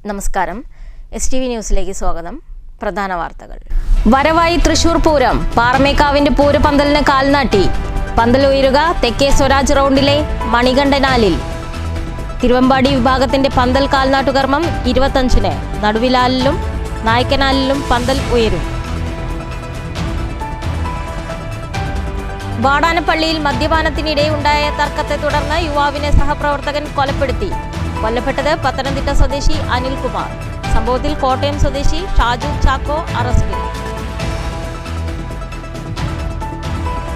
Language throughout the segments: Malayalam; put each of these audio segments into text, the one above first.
നമസ്കാരം. STV ന്യൂസിലേക്ക് സ്വാഗതം. പ്രധാന വാർത്തകൾ. വരവായി തൃശൂർ പൂരം. പാറമേക്കാവിന്റെ പൂരപന്തലിന് കാൽനാട്ടി. പന്തൽ ഉയരുക തെക്കേ സ്വരാജ് റൗണ്ടിലെ മണികണ്ഠനാലിൽ. തിരുവമ്പാടി വിഭാഗത്തിന്റെ പന്തൽ കാൽനാട്ടുകർമ്മം 25-ന്. നടുവിലാലിലും നായ്ക്കനാലിലും പന്തൽ ഉയരും. വാടാനപ്പള്ളിയിൽ മദ്യപാനത്തിനിടെ ഉണ്ടായ തർക്കത്തെ തുടർന്ന് യുവാവിനെ സഹപ്രവർത്തകൻ കൊലപ്പെടുത്തി. കൊല്ലപ്പെട്ടത് പത്തനംതിട്ട സ്വദേശി അനിൽകുമാർ. സംഭവത്തിൽ കോട്ടയം സ്വദേശി ഷാജു ചാക്കോ അറസ്റ്റിൽ.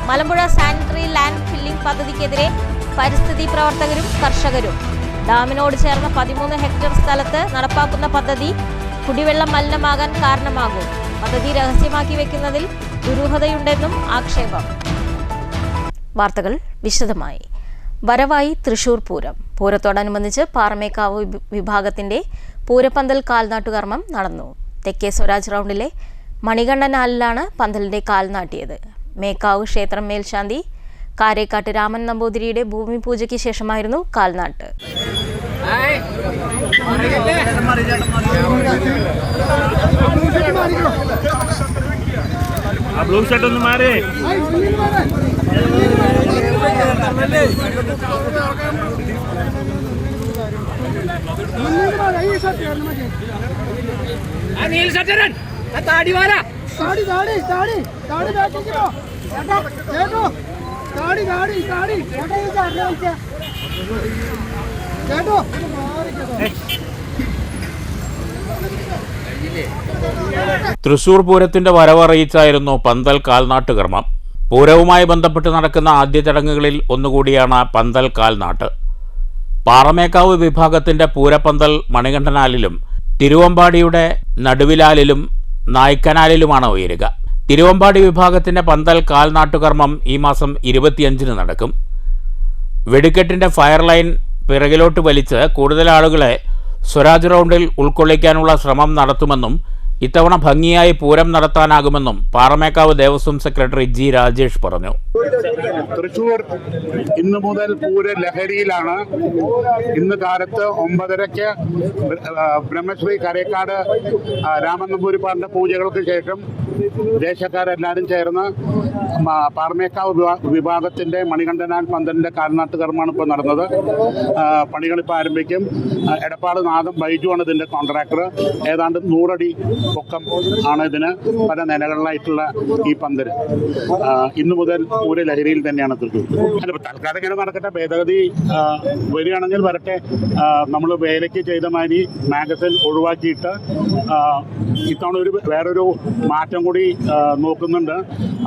മലമ്പുഴ സാനിറ്ററി ലാൻഡ് ഫില്ലിംഗ് പദ്ധതിക്കെതിരെ പരിസ്ഥിതി പ്രവർത്തകരും കർഷകരും. ഡാമിനോട് ചേർന്ന 13 ഹെക്ടർ സ്ഥലത്ത് നടപ്പാക്കുന്ന പദ്ധതി കുടിവെള്ളം മലിനമാകാൻ കാരണമാകും. പദ്ധതി രഹസ്യമാക്കി വെക്കുന്നതിൽ ദുരൂഹതയുണ്ടെന്നും ആക്ഷേപം. വാർത്തകൾ വിശദമായി. വരവായി തൃശൂർ പൂരം. പൂരത്തോടനുബന്ധിച്ച് പാറമേക്കാവ് വിഭാഗത്തിന്റെ പൂരപ്പന്തൽ കാൽനാട്ടുകർമ്മം നടന്നു. തെക്കേ സ്വരാജ് റൗണ്ടിലെ മണികണ്ഠനാലിലാണ് പന്തലിന്റെ കാൽനാട്ടിയത്. മേക്കാവ് ക്ഷേത്രം മേൽശാന്തി കാരേക്കാട്ട് രാമൻ നമ്പൂതിരിയുടെ ഭൂമി പൂജയ്ക്ക് ശേഷമായിരുന്നു കാൽനാട്ട്. തൃശൂർ പൂരത്തിന്റെ വരവറിയിച്ചായിരുന്നു പന്തൽ കാൽനാട്ടുകർമ്മം. പൂരവുമായി ബന്ധപ്പെട്ട് നടക്കുന്ന ആദ്യ ചടങ്ങുകളിൽ ഒന്നുകൂടിയാണ് പന്തൽ കാൽനാട്ട്. പാറമേക്കാവ് വിഭാഗത്തിന്റെ പൂരപ്പന്തൽ മണികണ്ഠനാലിലും തിരുവമ്പാടിയുടെ നടുവിലാലിലും നായ്ക്കനാലിലുമാണ് ഉയരുക. തിരുവമ്പാടി വിഭാഗത്തിന്റെ പന്തൽ കാൽനാട്ടുകർമ്മം ഈ മാസം 25-ന് നടക്കും. വെടിക്കെട്ടിന്റെ ഫയർ ലൈൻ പിറകിലോട്ട് വലിച്ച് കൂടുതൽ ആളുകളെ സ്വരാജ് റൗണ്ടിൽ ഉൾക്കൊള്ളിക്കാനുള്ള ശ്രമം നടത്തുമെന്നും ഇത്തവണ ഭംഗിയായി പൂരം നടത്താനാകുമെന്നും പാറമേക്കാവ് ദേവസ്വം സെക്രട്ടറി ജി രാജേഷ് പറഞ്ഞു. തൃശൂർ ഇന്നു മുതൽ പൂര ലഹരിയിലാണ്. ഇന്ന് കാലത്ത് 9:30-ക്ക് ബ്രഹ്മശ്രീ കരേക്കാട് രാമൻ നമ്പൂതിരിപ്പാടിന്റെ പൂജകൾക്ക് ശേഷം ദേശക്കാരെല്ലാവരും ചേർന്ന് പാറമേക്കാവ് വിഭാഗത്തിന്റെ മണികണ്ഠനാൽ പന്തലിന്റെ കാൽനാട്ട് കർമ്മമാണ് ഇപ്പോൾ നടന്നത്. പണികളിപ്പോൾ ആരംഭിക്കും. എടപ്പാട് നാദം ബൈജുവാണ് ഇതിന്റെ കോൺട്രാക്ടർ. ഏതാണ്ട് 100 അടി പൊക്കം ആണ് ഇതിന്. പല നിലകളിലായിട്ടുള്ള ഈ പന്തൽ ഇന്നു മുതൽ പൂര ലഹരിയിൽ തന്നെയാണ് തൃശ്ശൂർ. തൽക്കാലം ഇങ്ങനെ നടക്കട്ടെ. ഭേദഗതി വരികയാണെങ്കിൽ വരട്ടെ. നമ്മൾ വേലയ്ക്ക് ചെയ്ത മാതിരി മാഗസിൻ ഒഴിവാക്കിയിട്ട് ഇത്തവണ വേറൊരു മാറ്റം കൂടി നോക്കുന്നുണ്ട്.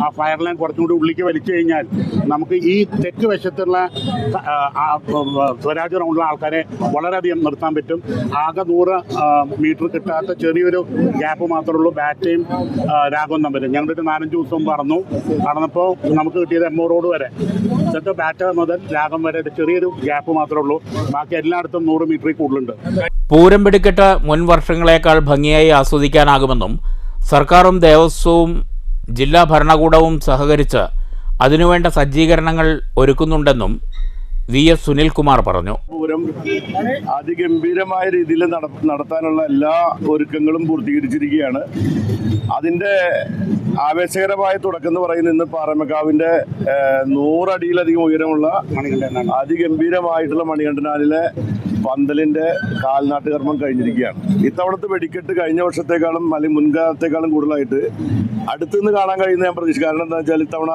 ആ ഫയർ ലൈൻ കുറച്ചും കൂടി ഉള്ളിലേക്ക് വലിച്ചു കഴിഞ്ഞാൽ നമുക്ക് ഈ തെക്ക് വശത്തുള്ള സ്വരാജ് റൗണ്ടിലുള്ള ആൾക്കാരെ വളരെയധികം നിർത്താൻ പറ്റും. ആകെ 100 മീറ്റർ കിട്ടാത്ത ചെറിയൊരു ഗ്യാപ്പ് മാത്രമേ ഉള്ളൂ. ബാറ്റയും രാഘവൻ നമ്പരും ഞങ്ങളൊരു 4-5 ദിവസം നടന്നപ്പോൾ നമുക്ക് കിട്ടിയത് എമ്മോ റോഡ് വരെ. എന്നിട്ട് ബാറ്റ മുതൽ രാഗം വരെ ചെറിയൊരു ഗ്യാപ്പ് മാത്രമേ ഉള്ളൂ. ബാക്കി എല്ലായിടത്തും 100 മീറ്ററിൽ കൂടുതലുണ്ട്. പൂരം വെടിക്കെട്ട് മുൻ വർഷങ്ങളേക്കാൾ ഭംഗിയായി ആസ്വദിക്കാനാകുമെന്നും സർക്കാരും ദേവസ്വവും ജില്ലാ ഭരണകൂടവും സഹകരിച്ച് അതിനുവേണ്ട സജ്ജീകരണങ്ങൾ ഒരുക്കുന്നുണ്ടെന്നും VS സുനിൽകുമാർ പറഞ്ഞു. പൂരം അതിഗംഭീരമായ രീതിയിൽ നടത്താനുള്ള എല്ലാ ഒരുക്കങ്ങളും പൂർത്തീകരിച്ചിരിക്കുകയാണ്. അതിൻ്റെ ആവേശകരമായ തുടക്കം എന്ന് പറയുന്നത് ഇന്ന് പാറമേക്കാവിൻ്റെ 100 അടിയിലധികം ഉയരമുള്ള അതിഗംഭീരമായിട്ടുള്ള മണികണ്ഠനാലിലെ പന്തലിൻ്റെ കാൽനാട്ടുകർമ്മം കഴിഞ്ഞിരിക്കുകയാണ്. ഇത്തവണത്തെ വെടിക്കെട്ട് കഴിഞ്ഞ വർഷത്തേക്കാളും അല്ലെങ്കിൽ മുൻകാലത്തേക്കാളും കൂടുതലായിട്ട് അടുത്തുനിന്ന് കാണാൻ കഴിയുന്ന ഞാൻ പ്രതീക്ഷ. കാരണം എന്താ വെച്ചാൽ ഇത്തവണ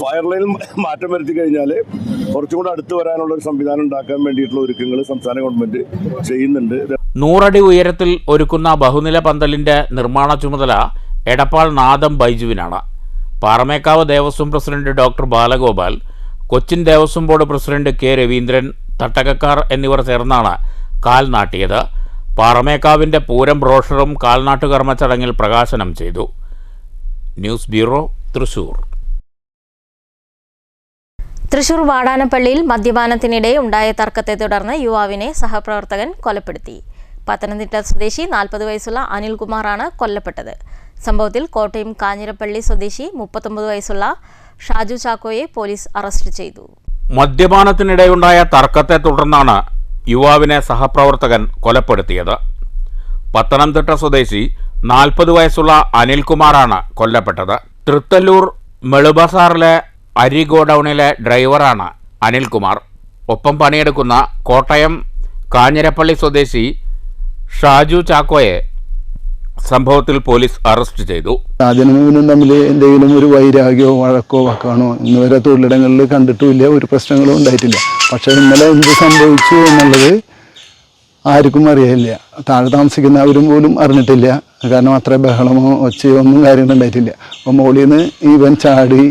ഫയർ ലൈനിൽ മാറ്റം വരുത്തി കഴിഞ്ഞാൽ കുറച്ചും കൂടെ അടുത്ത് വരാനുള്ള ഒരു സംവിധാനം ഉണ്ടാക്കാൻ വേണ്ടിയിട്ടുള്ള ഒരുക്കങ്ങൾ സംസ്ഥാന ഗവൺമെന്റ് ചെയ്യുന്നുണ്ട്. 100 അടി ഉയരത്തിൽ ഒരുക്കുന്ന ബഹുനില പന്തലിന്റെ നിർമ്മാണ ചുമതല എടപ്പാൾ നാദം ബൈജുവിനാണ്. Paramekkavu Devaswom president doctor Balagopal, Cochin Devaswom board president K Raveendran, തട്ടകക്കാർ എന്നിവർ ചേർന്നാണ് കാൽനാട്ടിയത്. പാറമേക്കാവിന്റെ പൂരം ബ്രോഷറും കാൽനാട്ടുകർമ്മ ചടങ്ങിൽ പ്രകാശനം ചെയ്തു. News bureau, Thrissur. തൃശൂർ വാടാനപ്പള്ളിയിൽ മദ്യപാനത്തിനിടെ ഉണ്ടായ തർക്കത്തെ തുടർന്ന് യുവാവിനെ സഹപ്രവർത്തകൻ കൊലപ്പെടുത്തി. പത്തനംതിട്ട സ്വദേശി 40 വയസ്സുള്ള അനിൽകുമാറാണ് കൊല്ലപ്പെട്ടത്. സംഭവത്തിൽ കോട്ടയം കാഞ്ഞിരപ്പള്ളി സ്വദേശി 39 വയസ്സുള്ള ഷാജു ചാക്കോയെ പോലീസ് അറസ്റ്റ് ചെയ്തു. മദ്യപാനത്തിനിടെയുണ്ടായ തർക്കത്തെ തുടർന്നാണ് യുവാവിനെ സഹപ്രവർത്തകൻ കൊലപ്പെടുത്തിയത്. പത്തനംതിട്ട സ്വദേശി 40 വയസ്സുള്ള അനിൽകുമാറാണ് കൊല്ലപ്പെട്ടത്. തൃത്തല്ലൂർ മെളുബസാറിലെ അരി ഗോഡൌണിലെ ഡ്രൈവറാണ് അനിൽകുമാർ. ഒപ്പം പണിയെടുക്കുന്ന കോട്ടയം കാഞ്ഞിരപ്പള്ളി സ്വദേശി ഷാജു ചാക്കോയെ സംഭവത്തിൽ പോലീസ് അറസ്റ്റ് ചെയ്തു. അതിനും തമ്മിൽ എന്തെങ്കിലും ഒരു വൈരാഗ്യമോ വഴക്കോ വക്കാണോ ഇന്നുവരെ തൊഴിലിടങ്ങളിൽ കണ്ടിട്ടുമില്ല, ഒരു പ്രശ്നങ്ങളും ഉണ്ടായിട്ടില്ല. പക്ഷെ ഇന്നലെ എന്ത് സംഭവിച്ചു എന്നുള്ളത് ആർക്കും അറിയില്ല. താഴെ താമസിക്കുന്നവരും പോലും അറിഞ്ഞിട്ടില്ല. കാരണം അത്ര ബഹളമോ ഒച്ചയോ ഒന്നും കാര്യങ്ങളും ഉണ്ടായിട്ടില്ല. അപ്പോൾ മോളിൽ നിന്ന് ഇവൻ ചാടി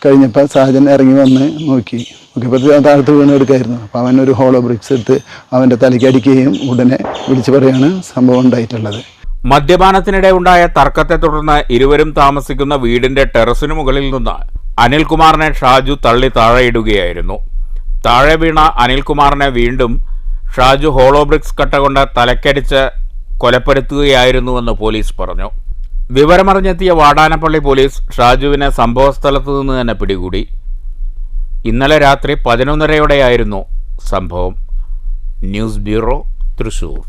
കഴിഞ്ഞപ്പോൾ സാജൻ ഇറങ്ങി വന്ന് നോക്കിയപ്പോൾ താഴത്ത് വീണ് എടുക്കായിരുന്നു. അപ്പോൾ അവനൊരു ഹോളോ ബ്രിക്സ് എടുത്ത് അവൻ്റെ തലയ്ക്ക് അടിക്കുകയും ഉടനെ വിളിച്ചു പറയാണ് സംഭവം ഉണ്ടായിട്ടുള്ളത്. മദ്യപാനത്തിനിടെ ഉണ്ടായ തർക്കത്തെ തുടർന്ന് ഇരുവരും താമസിക്കുന്ന വീടിന്റെ ടെറസിനു മുകളിൽ നിന്ന് അനിൽകുമാറിനെ ഷാജു തള്ളി താഴെയിടുകയായിരുന്നു. താഴെ വീണ അനിൽകുമാറിനെ വീണ്ടും ഷാജു ഹോളോബ്രിക്സ് കട്ട കൊണ്ട് തലക്കടിച്ച് കൊലപ്പെടുത്തുകയായിരുന്നുവെന്ന് പോലീസ് പറഞ്ഞു. വിവരമറിഞ്ഞെത്തിയ വാടാനപ്പള്ളി പോലീസ് ഷാജുവിനെ സംഭവസ്ഥലത്തു നിന്ന് തന്നെ പിടികൂടി. ഇന്നലെ രാത്രി 11:30യോടെയായിരുന്നു സംഭവം. News bureau, Thrissur.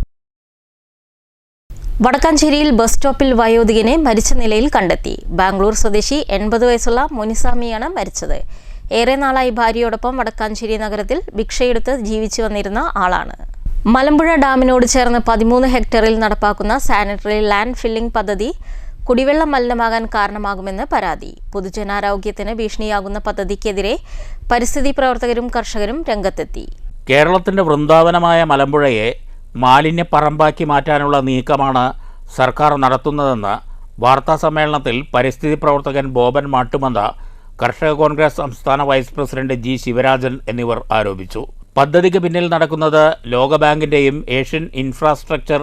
വടക്കാഞ്ചേരിയിൽ ബസ് സ്റ്റോപ്പിൽ വയോധികനെ മരിച്ച നിലയിൽ കണ്ടെത്തി. ബാംഗ്ലൂർ സ്വദേശി 80 വയസ്സുള്ള മുനിസാമിയാണ് മരിച്ചത്. ഏറെ നാളായി ഭാര്യയോടൊപ്പം വടക്കാഞ്ചേരി നഗരത്തിൽ ഭിക്ഷയെടുത്ത് ജീവിച്ചു വന്നിരുന്ന ആളാണ്. മലമ്പുഴ ഡാമിനോട് ചേർന്ന് 13 ഹെക്ടറിൽ നടപ്പാക്കുന്ന സാനിറ്ററി ലാൻഡ് ഫില്ലിംഗ് പദ്ധതി കുടിവെള്ളം മലിനമാകാൻ കാരണമാകുമെന്ന് പരാതി. പൊതുജനാരോഗ്യത്തിന് ഭീഷണിയാകുന്ന പദ്ധതിക്കെതിരെ പരിസ്ഥിതി പ്രവർത്തകരും കർഷകരും രംഗത്തെത്തി. കേരളത്തിന്റെ വൃന്ദാവനമായ മലമ്പുഴയെ മാലിന്യപ്പറമ്പാക്കി മാറ്റാനുള്ള നീക്കമാണ് സർക്കാർ നടത്തുന്നതെന്ന് വാർത്താസമ്മേളനത്തിൽ പരിസ്ഥിതി പ്രവർത്തകൻ ബോബൻ മാട്ടുമന്ത, കർഷക കോൺഗ്രസ് സംസ്ഥാന വൈസ് പ്രസിഡന്റ് ജി ശിവരാജൻ എന്നിവർ ആരോപിച്ചു. പദ്ധതിക്ക് പിന്നിൽ നടക്കുന്നത് ലോകബാങ്കിന്റെയും ഏഷ്യൻ ഇൻഫ്രാസ്ട്രക്ചർ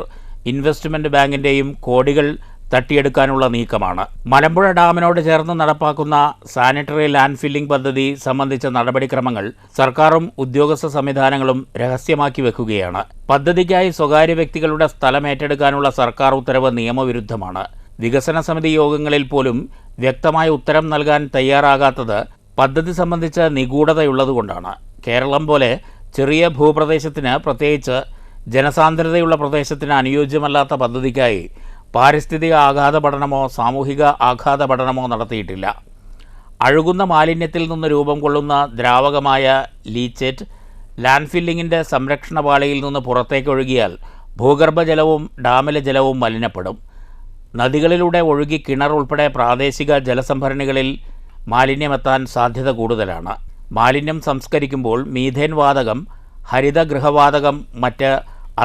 ഇൻവെസ്റ്റ്മെന്റ് ബാങ്കിന്റെയും കോടികൾ തട്ടിയെടുക്കാനുള്ള നീക്കമാണ്. മലമ്പുഴ ഡാമിനോട് ചേർന്ന് നടപ്പാക്കുന്ന സാനിറ്ററി ലാൻഡ് ഫില്ലിംഗ് പദ്ധതി സംബന്ധിച്ച നടപടിക്രമങ്ങൾ സർക്കാരും ഉദ്യോഗസ്ഥ സംവിധാനങ്ങളും രഹസ്യമാക്കി വെക്കുകയാണ്. പദ്ധതിക്കായി സ്വകാര്യ വ്യക്തികളുടെ സ്ഥലം ഏറ്റെടുക്കാനുള്ള സർക്കാർ ഉത്തരവ് നിയമവിരുദ്ധമാണ്. വികസന സമിതി യോഗങ്ങളിൽ പോലും വ്യക്തമായ ഉത്തരം നൽകാൻ തയ്യാറാകാത്തത് പദ്ധതി സംബന്ധിച്ച് നിഗൂഢതയുള്ളതുകൊണ്ടാണ്. കേരളം പോലെ ചെറിയ ഭൂപ്രദേശത്തിന്, പ്രത്യേകിച്ച് ജനസാന്ദ്രതയുള്ള പ്രദേശത്തിന് അനുയോജ്യമല്ലാത്ത പദ്ധതിക്കായി പാരിസ്ഥിതിക ആഘാത പഠനമോ സാമൂഹിക ആഘാത പഠനമോ നടത്തിയിട്ടില്ല. അഴുകുന്ന മാലിന്യത്തിൽ നിന്ന് രൂപം കൊള്ളുന്ന ദ്രാവകമായ ലീച്ചേറ്റ് ലാൻഡ് ഫില്ലിങ്ങിൻ്റെ സംരക്ഷണ പാളിയിൽ നിന്ന് പുറത്തേക്കൊഴുകിയാൽ ഭൂഗർഭജലവും ഡാമിലെ ജലവും മലിനപ്പെടും. നദികളിലൂടെ ഒഴുകി കിണർ ഉൾപ്പെടെ പ്രാദേശിക ജലസംഭരണികളിൽ മാലിന്യമെത്താൻ സാധ്യത കൂടുതലാണ്. മാലിന്യം സംസ്കരിക്കുമ്പോൾ മീഥേൻ വാതകം, ഹരിതഗൃഹവാതകം, മറ്റ്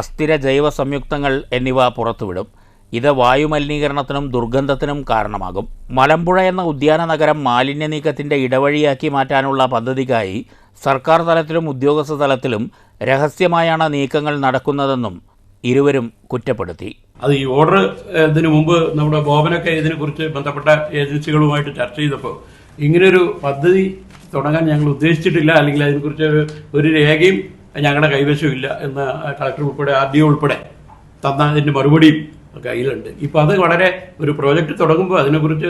അസ്ഥിര ജൈവ സംയുക്തങ്ങൾ എന്നിവ പുറത്തുവിടും. ഇത് വായുമലിനീകരണത്തിനും ദുർഗന്ധത്തിനും കാരണമാകും. മലമ്പുഴ എന്ന ഉദ്യാന നഗരം മാലിന്യ നീക്കത്തിൻ്റെ ഇടവഴിയാക്കി മാറ്റാനുള്ള പദ്ധതിക്കായി സർക്കാർ തലത്തിലും ഉദ്യോഗസ്ഥ തലത്തിലും രഹസ്യമായാണ് നീക്കങ്ങൾ നടക്കുന്നതെന്നും ഇരുവരും കുറ്റപ്പെടുത്തി. അത് ഈ ഓർഡർ ഇതിനു മുമ്പ് നമ്മുടെ ബോബനൊക്കെ ഇതിനെക്കുറിച്ച് ബന്ധപ്പെട്ട ഏജൻസികളുമായിട്ട് ചർച്ച ചെയ്തപ്പോൾ ഇങ്ങനൊരു പദ്ധതി തുടങ്ങാൻ ഞങ്ങൾ ഉദ്ദേശിച്ചിട്ടില്ല, അല്ലെങ്കിൽ അതിനെക്കുറിച്ച് ഒരു രേഖയും ഞങ്ങളുടെ കൈവശമില്ല എന്ന് കളക്ടർ ഉൾപ്പെടെ RDO ഉൾപ്പെടെ തന്ന അതിൻ്റെ മറുപടിയും കയ്യിലുണ്ട്. ഇപ്പോൾ അത് വളരെ ഒരു പ്രോജക്റ്റ് തുടങ്ങുമ്പോൾ അതിനെക്കുറിച്ച്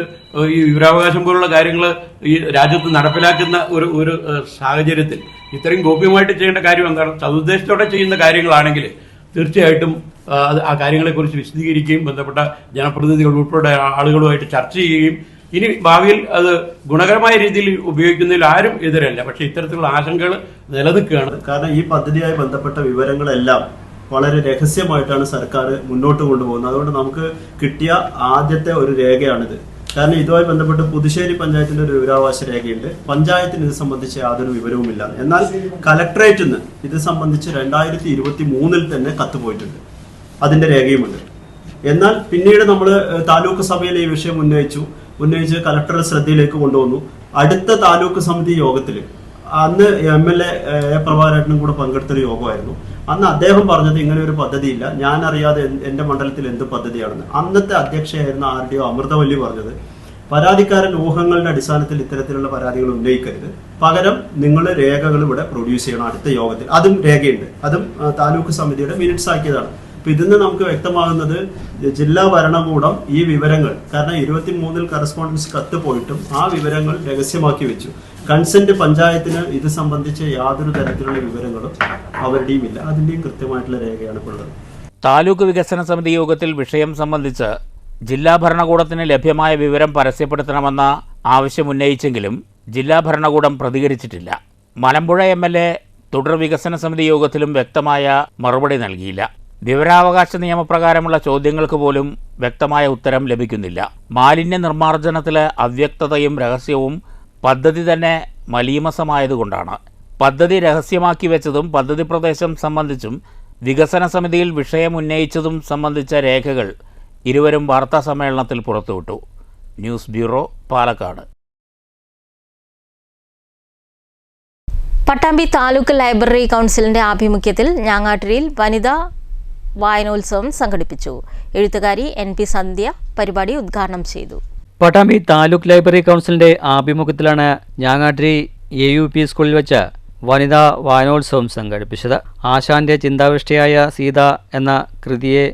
ഈ വിവരാവകാശം പോലുള്ള കാര്യങ്ങൾ ഈ രാജ്യത്ത് നടപ്പിലാക്കുന്ന ഒരു സാഹചര്യത്തിൽ ഇത്രയും ഗോപ്യമായിട്ട് ചെയ്യേണ്ട കാര്യം എന്താണ്? സതുദ്ദേശത്തോടെ ചെയ്യുന്ന കാര്യങ്ങളാണെങ്കിൽ തീർച്ചയായിട്ടും ആ കാര്യങ്ങളെക്കുറിച്ച് വിശദീകരിക്കുകയും ബന്ധപ്പെട്ട ജനപ്രതിനിധികൾ ഉൾപ്പെടെ ആളുകളുമായിട്ട് ചർച്ച ചെയ്യുകയും ഇനി ഭാവിയിൽ അത് ഗുണകരമായ രീതിയിൽ ഉപയോഗിക്കുന്നതിൽ ആരും എതിരല്ല. പക്ഷേ ഇത്തരത്തിലുള്ള ആശങ്കകൾ നിലനിൽക്കുകയാണ്. കാരണം ഈ പദ്ധതിയുമായി ബന്ധപ്പെട്ട വിവരങ്ങളെല്ലാം വളരെ രഹസ്യമായിട്ടാണ് സർക്കാർ മുന്നോട്ട് കൊണ്ടുപോകുന്നത്. അതുകൊണ്ട് നമുക്ക് കിട്ടിയ ആദ്യത്തെ ഒരു രേഖയാണിത്. കാരണം ഇതുമായി ബന്ധപ്പെട്ട് പുതുശ്ശേരി പഞ്ചായത്തിന്റെ ഒരു വിവരാവകാശ രേഖയുണ്ട്. പഞ്ചായത്തിന് ഇത് സംബന്ധിച്ച് യാതൊരു വിവരവുമില്ല. എന്നാൽ കലക്ടറേറ്റിൽ നിന്ന് ഇത് സംബന്ധിച്ച് 2023 തന്നെ കത്ത് പോയിട്ടുണ്ട്, അതിന്റെ രേഖയുമുണ്ട്. എന്നാൽ പിന്നീട് നമ്മൾ താലൂക്ക് സഭയിൽ ഈ വിഷയം ഉന്നയിച്ച് കലക്ടറുടെ ശ്രദ്ധയിലേക്ക് കൊണ്ടുവന്നു. അടുത്ത താലൂക്ക് സമിതി യോഗത്തിൽ അന്ന് MLA പ്രഭാകരനും കൂടെ പങ്കെടുത്തൊരു യോഗമായിരുന്നു. അന്ന് അദ്ദേഹം പറഞ്ഞത് ഇങ്ങനെ ഒരു പദ്ധതിയില്ല, ഞാൻ അറിയാതെ എൻ്റെ മണ്ഡലത്തിൽ എന്ത് പദ്ധതിയാണെന്ന്. അന്നത്തെ അധ്യക്ഷയായിരുന്ന RDO അമൃതവല്ലി പറഞ്ഞത്, പരാതിക്കാരൻ ഊഹങ്ങളുടെ അടിസ്ഥാനത്തിൽ ഇത്തരത്തിലുള്ള പരാതികൾ ഉന്നയിക്കരുത്, പകരം നിങ്ങൾ രേഖകൾ ഇവിടെ പ്രൊഡ്യൂസ് ചെയ്യണം അടുത്ത യോഗത്തിൽ. അതും രേഖയുണ്ട്, അതും താലൂക്ക് സമിതിയുടെ മിനിറ്റ്സ് ആക്കിയതാണ്. അപ്പൊ ഇതിന്ന് നമുക്ക് വ്യക്തമാകുന്നത് ജില്ലാ ഭരണകൂടം ഈ വിവരങ്ങൾ, കാരണം 23 കറസ്പോണ്ടൻസ് കത്ത് പോയിട്ടും ആ വിവരങ്ങൾ രഹസ്യമാക്കി വെച്ചു. കൺസെന്റ് പഞ്ചായത്തിന് ഇത് സംബന്ധിച്ച് യാതൊരു തരത്തിലുള്ള വിവരങ്ങളും അവരുടെയും ഇല്ല. അതിന്റെയും കൃത്യമായിട്ടുള്ള രേഖയാണ് ഇപ്പോൾ ഉള്ളത്. താലൂക്ക് വികസന സമിതി യോഗത്തിൽ വിഷയം സംബന്ധിച്ച് ജില്ലാ ഭരണകൂടത്തിന് ലഭ്യമായ വിവരം പരസ്യപ്പെടുത്തണമെന്ന ആവശ്യമുന്നയിച്ചെങ്കിലും ജില്ലാ ഭരണകൂടം പ്രതികരിച്ചിട്ടില്ല. മലമ്പുഴ MLA തുടർ വികസന സമിതി യോഗത്തിലും വ്യക്തമായ മറുപടി നൽകിയില്ല. വിവരാവകാശ നിയമപ്രകാരമുള്ള ചോദ്യങ്ങൾക്ക് പോലും വ്യക്തമായ ഉത്തരം ലഭിക്കുന്നില്ല. മാലിന്യ നിർമ്മാർജ്ജനത്തിലെ അവ്യക്തതയും രഹസ്യവും പദ്ധതി തന്നെ മലീമസമായതുകൊണ്ടാണ്. പദ്ധതി രഹസ്യമാക്കി വെച്ചതും പദ്ധതി പ്രദേശം സംബന്ധിച്ചും വികസന സമിതിയിൽ വിഷയം ഉന്നയിച്ചതും സംബന്ധിച്ച രേഖകൾ ഇരുവരും വാർത്താസമ്മേളനത്തിൽ പുറത്തുവിട്ടു. News bureau, Palakkad. Pattambi taluk library കൗൺസിലിന്റെ ആഭിമുഖ്യത്തിൽ ഞാങ്ങാട്ടിരിയിൽ വനിതാ വായനോത്സവം സംഘടിപ്പിച്ചു. എഴുത്തുകാരി NP സന്ധ്യ പരിപാടി ഉദ്ഘാടനം ചെയ്തു. പട്ടാമ്പി താലൂക്ക് ലൈബ്രറി കൗൺസിലിന്റെ ആഭിമുഖ്യത്തിലാണ് ഞാങ്ങാട്ടിരി AUP സ്കൂളിൽ വെച്ച് വനിതാ വായനോത്സവം സംഘടിപ്പിച്ചത്. ആശാന്റെ ചിന്താവിഷ്ടയായ സീത എന്ന കൃതിയെ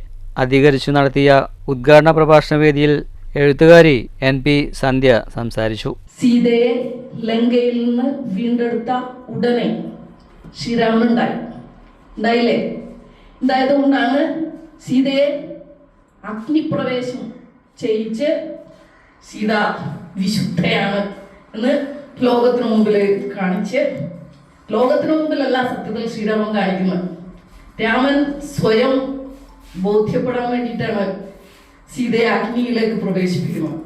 അധികരിച്ചു നടത്തിയ ഉദ്ഘാടന പ്രഭാഷണ വേദിയിൽ എഴുത്തുകാരി NP സന്ധ്യ സംസാരിച്ചു. സീതയെ ലങ്കയിൽ നിന്ന് വീണ്ടെടുത്ത ഉടനെ ശ്രീരാമൻ ഉണ്ടായില്ലേ? ഉണ്ടായതുകൊണ്ടാണ് സീതയെ അഗ്നിപ്രവേശം ചെയ്യിച്ച് സീത വിശുദ്ധയാണ് എന്ന് ലോകത്തിനു മുമ്പിൽ കാണിച്ച്, ലോകത്തിനു മുമ്പിലല്ല സത്യത്തിൽ ശ്രീരാമൻ കാണിക്കുന്നത്. രാമൻ സ്വയം ബോധ്യപ്പെടാൻ വേണ്ടിയിട്ടാണ് സീതയെ അഗ്നിയിലേക്ക് പ്രവേശിപ്പിക്കുന്നത്.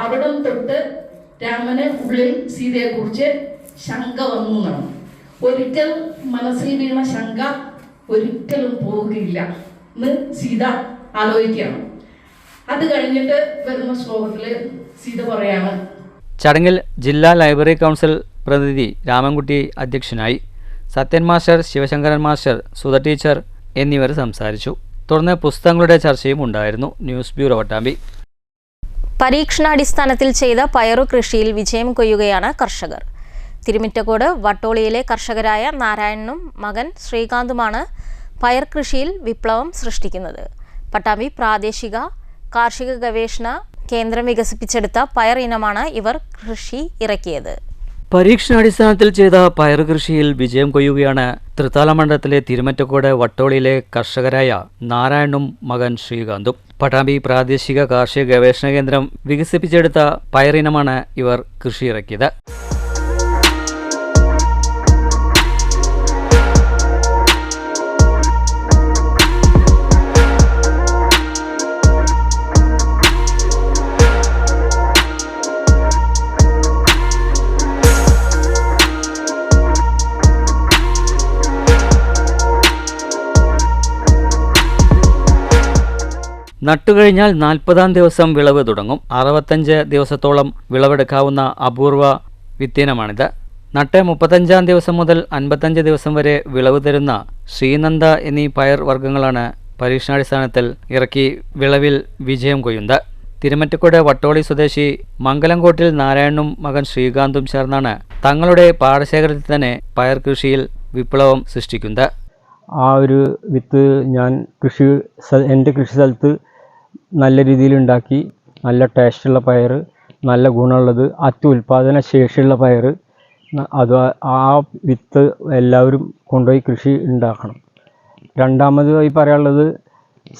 അവിടെ തൊട്ട് രാമന് ഉള്ളിൽ സീതയെക്കുറിച്ച് ശങ്ക വന്നു എന്നാണ്. ഒരിക്കൽ മനസ്സിൽ വീണ ശങ്ക ഒരിക്കലും പോവുകയില്ല എന്ന് സീത ആലോചിക്കുകയാണ്. അത് കഴിഞ്ഞിട്ട് വരുന്ന ശ്ലോകത്തില് സീത പറയാണ്. ചടങ്ങിൽ ജില്ലാ ലൈബ്രറി കൗൺസിൽ പ്രതിനിധി രാമൻകുട്ടി അധ്യക്ഷനായി. Sathyan master, Sivasankaran master, Sudha teacher എന്നിവർ സംസാരിച്ചു. തുടർന്ന് പുസ്തകങ്ങളുടെ ചർച്ചയും ഉണ്ടായിരുന്നു. News bureau, Pattambi. പരീക്ഷണാടിസ്ഥാനത്തിൽ ചെയ്ത പയറു കൃഷിയിൽ വിജയം കൊയ്യുകയാണ് കർഷകർ. തിരുമിറ്റക്കോട് വട്ടോളിയിലെ കർഷകരായ നാരായണനും മകൻ ശ്രീകാന്തുമാണ് പയർ കൃഷിയിൽ വിപ്ലവം സൃഷ്ടിക്കുന്നത്. പട്ടാമ്പി പ്രാദേശിക കാർഷിക ഗവേഷണ കേന്ദ്രം വികസിപ്പിച്ചെടുത്ത പയർ ഇനമാണ് ഇവർ കൃഷി ഇറക്കിയത്. പരീക്ഷണാടിസ്ഥാനത്തിൽ ചെയ്ത പയർ കൃഷിയിൽ വിജയം കൊയ്യുകയാണ് തൃത്താല മണ്ഡലത്തിലെ തിരുമറ്റക്കോട് വട്ടോളിയിലെ കർഷകരായ നാരായണനും മകൻ ശ്രീകാന്തും. പട്ടാമ്പി പ്രാദേശിക കാർഷിക ഗവേഷണ കേന്ദ്രം വികസിപ്പിച്ചെടുത്ത പയറിനമാണ് ഇവർ കൃഷി ഇറക്കിയത്. നട്ടുകഴിഞ്ഞാൽ 40-ാം ദിവസം വിളവ് തുടങ്ങും. 65 ദിവസത്തോളം വിളവെടുക്കാവുന്ന അപൂർവ വിത്തിനമാണിത്. നട്ട് 35-ാം ദിവസം മുതൽ 55 ദിവസം വരെ വിളവ് തരുന്ന ശ്രീനന്ദ എന്നീ പയർ വർഗ്ഗങ്ങളാണ് പരീക്ഷണാടിസ്ഥാനത്തിൽ ഇറക്കി വിളവിൽ വിജയം കൊയ്യുന്നത്. തിരുമറ്റക്കോട് വട്ടോളി സ്വദേശി മംഗലംകോട്ടിൽ നാരായണനും മകൻ ശ്രീകാന്തും ചേർന്നാണ് തങ്ങളുടെ പാടശേഖരത്തിൽ തന്നെ പയർ കൃഷിയിൽ വിപ്ലവം സൃഷ്ടിക്കുന്നത്. ആ ഒരു വിത്ത് ഞാൻ എൻ്റെ കൃഷി സ്ഥലത്ത് നല്ല രീതിയിൽ ഉണ്ടാക്കി. നല്ല ടേസ്റ്റുള്ള പയർ, നല്ല ഗുണമുള്ളത്, അത്യുൽപാദന ശേഷിയുള്ള പയർ, അത് ആ വിത്ത് എല്ലാവരും കൊണ്ടുപോയി കൃഷി ഉണ്ടാക്കണം. രണ്ടാമതായി പറയാനുള്ളത്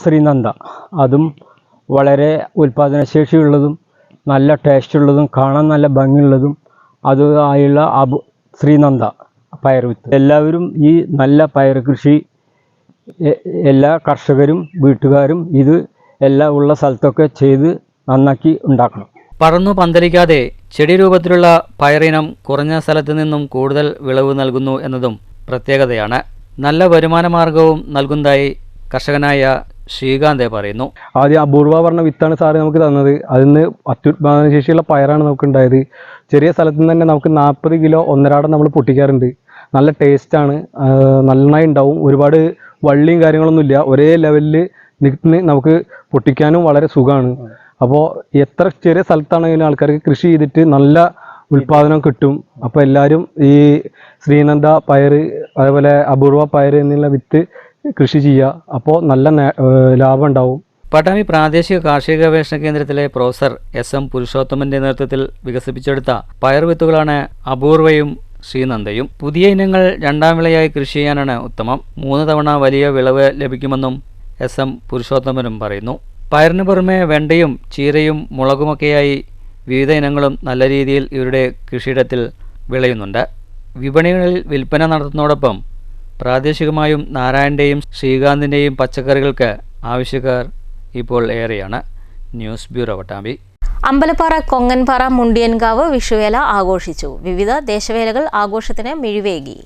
ശ്രീനന്ദ. അതും വളരെ ഉൽപാദനശേഷിയുള്ളതും നല്ല ടേസ്റ്റുള്ളതും കാണാൻ നല്ല ഭംഗിയുള്ളതും അത് ആയുള്ള ശ്രീനന്ദ പയർ വിത്ത്. എല്ലാവരും ഈ നല്ല പയർ കൃഷി എല്ലാ കർഷകരും വീട്ടുകാരും ഇത് എല്ലാം ഉള്ള സ്ഥലത്തൊക്കെ ചെയ്ത് നന്നാക്കി ഉണ്ടാക്കണം. പടർന്നു പന്തലിക്കാതെ ചെടി രൂപത്തിലുള്ള പയറിനം കുറഞ്ഞ സ്ഥലത്ത് നിന്നും കൂടുതൽ വിളവ് നൽകുന്നു എന്നതും പ്രത്യേകതയാണ്. നല്ല വരുമാന മാർഗവും നൽകുന്നതായി കർഷകനായ ശ്രീകാന്ത് പറയുന്നു. ആദ്യം അപൂർവ പറഞ്ഞ വിത്താണ് സാറ് നമുക്ക് തന്നത്. അതിന് അത്യുൽപാദന ശേഷിയുള്ള പയറാണ് നമുക്ക് ഉണ്ടായത്. ചെറിയ സ്ഥലത്ത് നിന്ന് തന്നെ നമുക്ക് 40 കിലോ ഒന്നരാടം നമ്മൾ പൊട്ടിക്കാറുണ്ട്. നല്ല ടേസ്റ്റാണ്, നന്നായി ഉണ്ടാവും. ഒരുപാട് വള്ളിയും കാര്യങ്ങളൊന്നുമില്ല, ഒരേ ലെവലിൽ നിന്ന് നമുക്ക് പൊട്ടിക്കാനും വളരെ സുഖമാണ്. അപ്പോൾ എത്ര ചെറിയ സ്ഥലത്താണെങ്കിലും ആൾക്കാർക്ക് കൃഷി ചെയ്തിട്ട് നല്ല ഉൽപാദനം കിട്ടും. അപ്പോൾ എല്ലാവരും ഈ ശ്രീനന്ദ പയർ, അതേപോലെ അപൂർവ പയർ എന്നുള്ള വിത്ത് കൃഷി ചെയ്യുക. അപ്പോൾ നല്ല ലാഭം ഉണ്ടാവും. പട്ടാമ്പി പ്രാദേശിക കാർഷിക ഗവേഷണ കേന്ദ്രത്തിലെ പ്രൊഫസർ SM പുരുഷോത്തമന്റെ നേതൃത്വത്തിൽ വികസിപ്പിച്ചെടുത്ത പയർ വിത്തുകളാണ് അപൂർവയും ശ്രീനന്ദയും. പുതിയ ഇനങ്ങൾ രണ്ടാം വിളയായി കൃഷി ചെയ്യാനാണ് ഉത്തമം. 3 തവണ വലിയ വിളവ് ലഭിക്കുമെന്നും SM പുരുഷോത്തമനും പറയുന്നു. പയറിന് പുറമെ വെണ്ടയും ചീരയും മുളകുമൊക്കെയായി വിവിധ ഇനങ്ങളും നല്ല രീതിയിൽ ഇവരുടെ കൃഷിയിടത്തിൽ വിളയുന്നുണ്ട്. വിപണികളിൽ വിൽപ്പന നടത്തുന്നതോടൊപ്പം പ്രാദേശികമായും നാരായണൻ്റെയും ശ്രീകാന്തിൻ്റെയും പച്ചക്കറികൾക്ക് ആവശ്യക്കാർ ഇപ്പോൾ ഏറെയാണ്. News bureau Pattambi. അമ്പലപ്പാറ കൊങ്ങൻപാറ മുണ്ടിയൻകാവ് വിഷുവേല ആഘോഷിച്ചു. വിവിധ ദേശവേലകൾ ആഘോഷത്തിന് മിഴിവേകി.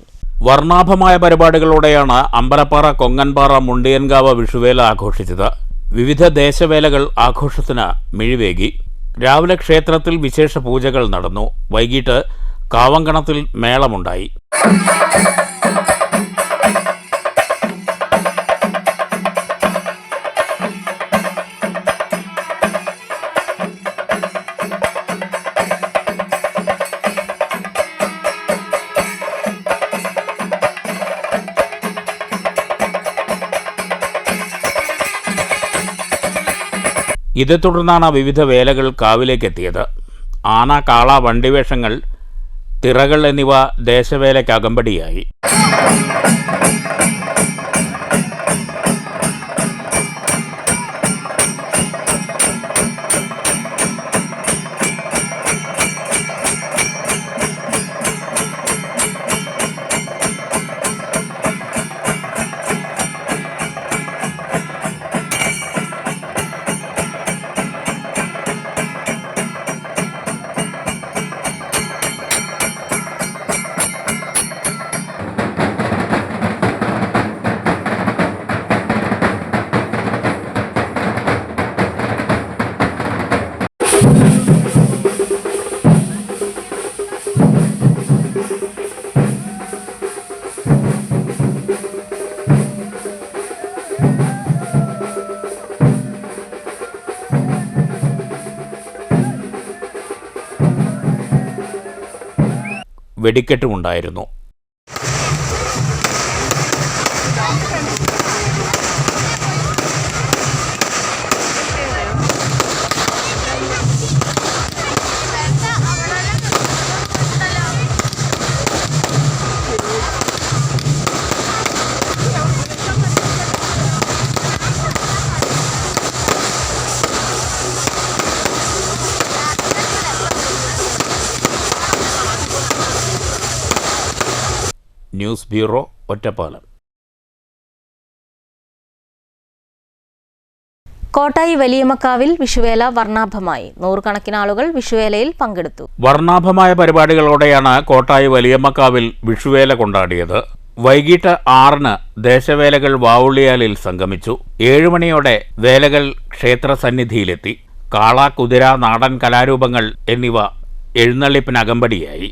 വർണ്ണാഭമായ പരിപാടികളോടെയാണ് അമ്പലപ്പാറ കൊങ്ങൻപാറ മുണ്ടിയൻകാവ് വിഷുവേല ആഘോഷിച്ചത്. വിവിധ ദേശവേലകൾ ആഘോഷത്തിന് മിഴിവേകി. രാവിലെ ക്ഷേത്രത്തിൽ വിശേഷ പൂജകൾ നടന്നു. വൈകിട്ട് കാവങ്കണത്തിൽ മേളമുണ്ടായി. ഇതേ തുടർന്നാണ് വിവിധ വേലകൾ കാവിലേക്കെത്തിയത്. ആന, കാള, വണ്ടിവേഷങ്ങൾ, തിറകൾ എന്നിവ ദേശവേലയ്ക്ക് അകമ്പടിയായി. വെടിക്കെട്ടുമുണ്ടായിരുന്നു. News bureau, Ottapalam. കോട്ടായി വലിയമക്കാവിൽ വിഷുവേല വർണ്ണാഭമായി. 100 ആളുകൾ വിഷുവേലയിൽ പങ്കെടുത്തു. വർണ്ണാഭമായ പരിപാടികളോടെയാണ് കോട്ടായി വലിയമ്മക്കാവിൽ വിഷുവേല കൊണ്ടാടിയത്. വൈകിട്ട് 6-ന് ദേശവേലകൾ വാവുള്ളിയാലിൽ സംഗമിച്ചു. 7 മണിയോടെ വേലകൾ ക്ഷേത്രസന്നിധിയിലെത്തി. കാള, കുതിര, നാടൻ കലാരൂപങ്ങൾ എന്നിവ എഴുന്നള്ളിപ്പിന് അകമ്പടിയായി.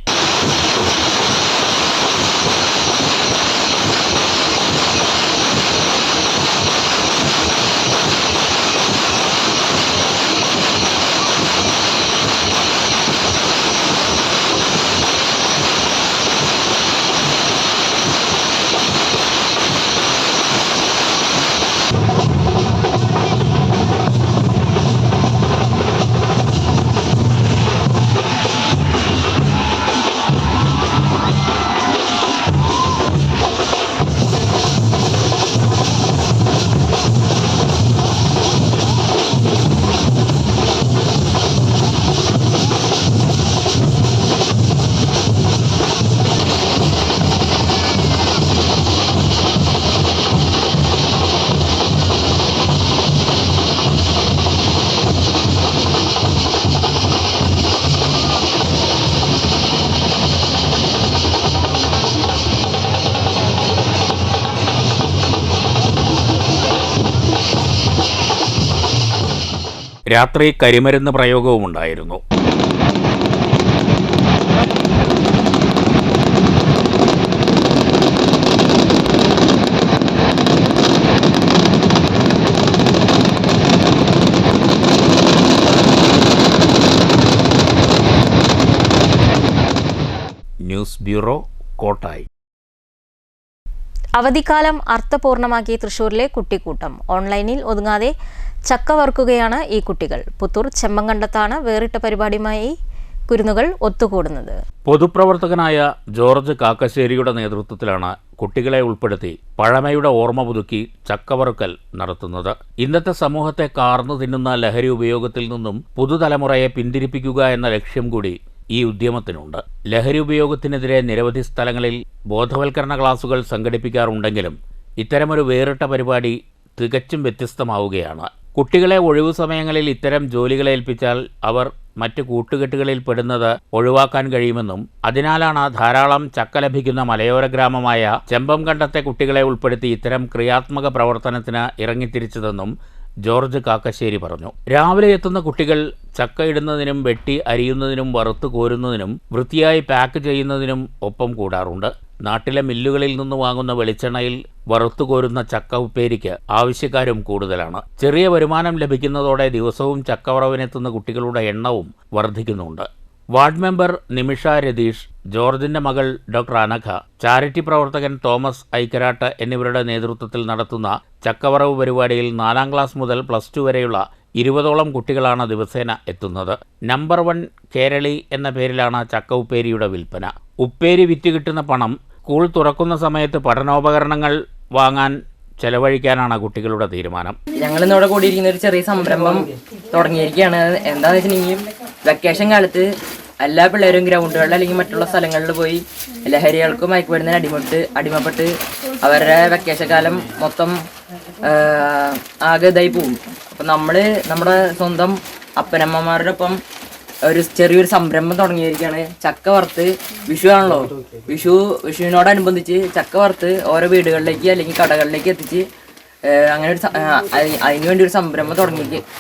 രാത്രി കരിമരുന്ന് പ്രയോഗവുമുണ്ടായിരുന്നു. News bureau, Kottayi. അവധിക്കാലം അർത്ഥപൂർണമാക്കി തൃശൂരിലെ കുട്ടിക്കൂട്ടം. ഓൺലൈനിൽ ഒതുങ്ങാതെ ചക്ക വറുക്കുകയാണ് ഈ കുട്ടികൾ. പുത്തൂർ ചെമ്മങ്കണ്ടത്താണ് വേറിട്ട പരിപാടിയുമായി കുരുന്നുകൾ ഒത്തുകൂടുന്നത്. പൊതുപ്രവർത്തകനായ ജോർജ് കാക്കശ്ശേരിയുടെ നേതൃത്വത്തിലാണ് കുട്ടികളെ ഉൾപ്പെടുത്തി പഴമയുടെ ഓർമ്മ പുതുക്കി ചക്കവറുക്കൽ നടത്തുന്നത്. ഇന്നത്തെ സമൂഹത്തെ കാർന്നു തിന്നുന്ന ലഹരി ഉപയോഗത്തിൽ നിന്നും പുതുതലമുറയെ പിന്തിരിപ്പിക്കുക എന്ന ലക്ഷ്യം കൂടി ഈ ഉദ്യമത്തിനുണ്ട്. ലഹരി ഉപയോഗത്തിനെതിരെ നിരവധി സ്ഥലങ്ങളിൽ ബോധവൽക്കരണ ക്ലാസുകൾ സംഘടിപ്പിക്കാറുണ്ടെങ്കിലും ഇത്തരമൊരു വേറിട്ട പരിപാടി തികച്ചും വ്യത്യസ്തമാവുകയാണ്. കുട്ടികളെ ഒഴിവു സമയങ്ങളിൽ ഇത്തരം ജോലികളെ ഏൽപ്പിച്ചാൽ അവർ മറ്റ് കൂട്ടുകെട്ടുകളിൽ പെടുന്നത് ഒഴിവാക്കാൻ കഴിയുമെന്നും അതിനാലാണ് ധാരാളം ചക്ക ലഭിക്കുന്ന മലയോര ഗ്രാമമായ ചെമ്പംകണ്ടത്തെ കുട്ടികളെ ഉൾപ്പെടുത്തി ഇത്തരം ക്രിയാത്മക പ്രവർത്തനത്തിന് ഇറങ്ങിത്തിരിച്ചതെന്നും ജോർജ് കാക്കശ്ശേരി പറഞ്ഞു. രാവിലെ എത്തുന്ന കുട്ടികൾ ചക്ക ഇടുന്നതിനും വെട്ടി അരിയുന്നതിനും വറുത്തു കോരുന്നതിനും വൃത്തിയായി പാക്ക് ചെയ്യുന്നതിനും ഒപ്പം കൂടാറുണ്ട്. നാട്ടിലെ മില്ലുകളിൽ നിന്ന് വാങ്ങുന്ന വെളിച്ചെണ്ണയിൽ വറുത്തുകോരുന്ന ചക്ക ഉപ്പേരിക്ക് ആവശ്യക്കാരും കൂടുതലാണ്. ചെറിയ വരുമാനം ലഭിക്കുന്നതോടെ ദിവസവും ചക്കവറവിനെത്തുന്ന കുട്ടികളുടെ എണ്ണവും വർദ്ധിക്കുന്നുണ്ട്. വാർഡ് മെമ്പർ നിമിഷ രതീഷ്, ജോർജിന്റെ മകൾ ഡോക്ടർ അനഘ, ചാരിറ്റി പ്രവർത്തകൻ തോമസ് ഐക്കരാട്ട് എന്നിവരുടെ നേതൃത്വത്തിൽ നടത്തുന്ന ചക്കവറവ് പരിപാടിയിൽ 4ാം ക്ലാസ് മുതൽ +2 വരെയുള്ള 20ഓളം കുട്ടികളാണ് ദിവസേന എത്തുന്നത്. നമ്പർ 1 കേരളി എന്ന പേരിലാണ് ചക്ക ഉപ്പേരിയുടെ വിൽപ്പന. ഉപ്പേരി വിറ്റ് കിട്ടുന്ന പണം സ്കൂൾ തുറക്കുന്ന സമയത്ത് പഠനോപകരണങ്ങൾ വാങ്ങാൻ ചെലവഴിക്കാനാണ് കുട്ടികളുടെ തീരുമാനം. ഞങ്ങൾ ഇന്നിവിടെ കൂടിയിരിക്കുന്ന ഒരു ചെറിയ സംരംഭം തുടങ്ങിയിരിക്കുകയാണ്. എന്താണെന്ന് വെച്ചിട്ടുണ്ടെങ്കിൽ വെക്കേഷൻ കാലത്ത് എല്ലാ പിള്ളേരും ഗ്രൗണ്ടുകളിൽ അല്ലെങ്കിൽ മറ്റുള്ള സ്ഥലങ്ങളിൽ പോയി ലഹരികൾക്കും മയക്കുമരുന്നിന് അടിമപ്പെട്ട് അവരുടെ വെക്കേഷൻ കാലം മൊത്തം ആകെ ഇതായി പോകും. അപ്പം നമ്മുടെ സ്വന്തം അപ്പനമ്മമാരുടെ ഒപ്പം ഒരു ചെറിയൊരു സംരംഭം തുടങ്ങിയിരിക്കുകയാണ്. ചക്ക വറുത്ത് വിഷു ആണല്ലോ, വിഷുവിനോടനുബന്ധിച്ച് ചക്ക വറുത്ത് ഓരോ വീടുകളിലേക്ക് അല്ലെങ്കിൽ കടകളിലേക്ക് എത്തിച്ച് അങ്ങനെ ഒരു അതിനുവേണ്ടി ഒരു സംരംഭം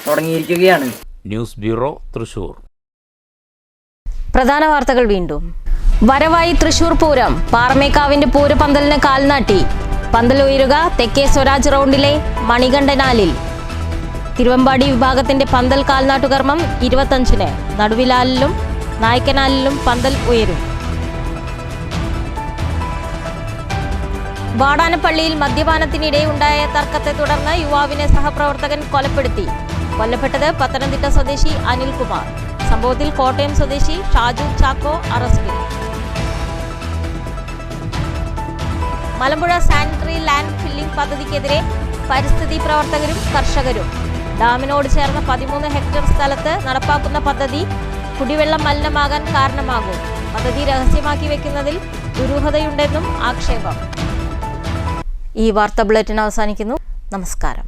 തുടങ്ങിയിരിക്കുകയാണ്. News bureau, Thrissur. പ്രധാന വാർത്തകൾ വീണ്ടും. വരവായി തൃശൂർ പൂരം. പാറമേക്കാവിന്റെ പൂരപന്തലിന് കാൽനാട്ടി. പന്തൽ ഉയരുക തെക്കേ സ്വരാജ് റൗണ്ടിലെ മണികണ്ഠനാലിൽ. തിരുവമ്പാടി വിഭാഗത്തിന്റെ പന്തൽ കാൽനാട്ടുകർമ്മം 25-ന്. നടുവിലാലിലും നായ്ക്കനാലിലും പന്തൽ ഉയരും. വാടാനപ്പള്ളിയിൽ മദ്യപാനത്തിനിടെ ഉണ്ടായ തർക്കത്തെ തുടർന്ന് യുവാവിനെ സഹപ്രവർത്തകൻ കൊലപ്പെടുത്തി. കൊല്ലപ്പെട്ടത് പത്തനംതിട്ട സ്വദേശി അനിൽകുമാർ. സംഭവത്തിൽ കോട്ടയം സ്വദേശി ഷാജു ചാക്കോ അറസ്റ്റിൽ. മലമ്പുഴ സാനിറ്ററി ലാൻഡ് ഫില്ലിംഗ് പദ്ധതിക്കെതിരെ പരിസ്ഥിതി പ്രവർത്തകരും കർഷകരും. ഡാമിനോട് ചേർന്ന 13 ഹെക്ടർ സ്ഥലത്ത് നടപ്പാക്കുന്ന പദ്ധതി കുടിവെള്ളം മലിനമാകാൻ കാരണമാകും. പദ്ധതി രഹസ്യമാക്കി വെക്കുന്നതിൽ ദുരൂഹതയുണ്ടെന്നും ആക്ഷേപം. ഈ വാർത്താ ബുള്ളറ്റിൻ അവസാനിക്കുന്നു. നമസ്കാരം.